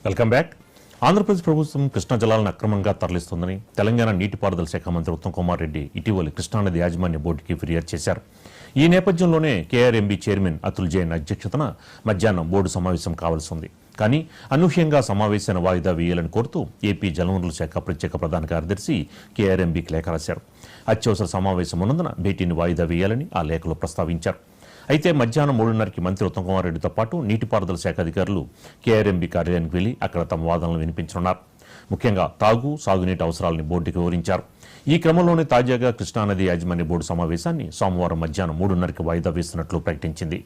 Welcome back. Andhra Pradesh ప్రభుత్వం కృష్ణా జలాలను అక్రమంగా తరలిస్తోందని తెలంగాణ నీటిపారుదల శాఖ మంత్రి ఉత్తమ్ కుమార్ రెడ్డి ఇటీవల కృష్ణానది యాజమాన్య బోర్డుకి ఫిర్యాదు చేశారు. ఈ నేపథ్యంలోనే కేఆర్ఎంబీ చైర్మన్ అతుల్ జైన్ అధ్యక్షతన మధ్యాహ్నం బోర్డు సమావేశం కావాల్సి ఉంది. కానీ అనూహ్యంగా సమావేశాన్ని వాయిదా వేయాలని కోరుతూ ఏపీ జలవనరుల శాఖ ప్రత్యేక ప్రధాన కార్యదర్శి కేఆర్ఎంబీకి లేఖ రాశారు. అత్యవసర సమావేశం ఉన్నందున భేటీని వాయిదా వేయాలని ఆ లేఖలో ప్రస్తావించారు. అయితే మధ్యాహ్నం 3:30కి మంత్రి ఉత్తమ్ కుమార్ రెడ్డితో పాటు నీటిపారుదల శాఖ అధికారులు కేఆర్ఎంబీ కార్యాలయానికి వెళ్లి అక్కడ తమ వాదనలు వినిపించనున్నారు. ముఖ్యంగా తాగు, సాగునీటి అవసరాలని బోర్డుకి వివరించారు. ఈ క్రమంలోనే తాజాగా కృష్ణానది యాజమాన్య బోర్డు సమావేశాన్ని సోమవారం మధ్యాహ్నం 3:30కి వాయిదా వేస్తున్నట్లు ప్రకటించింది.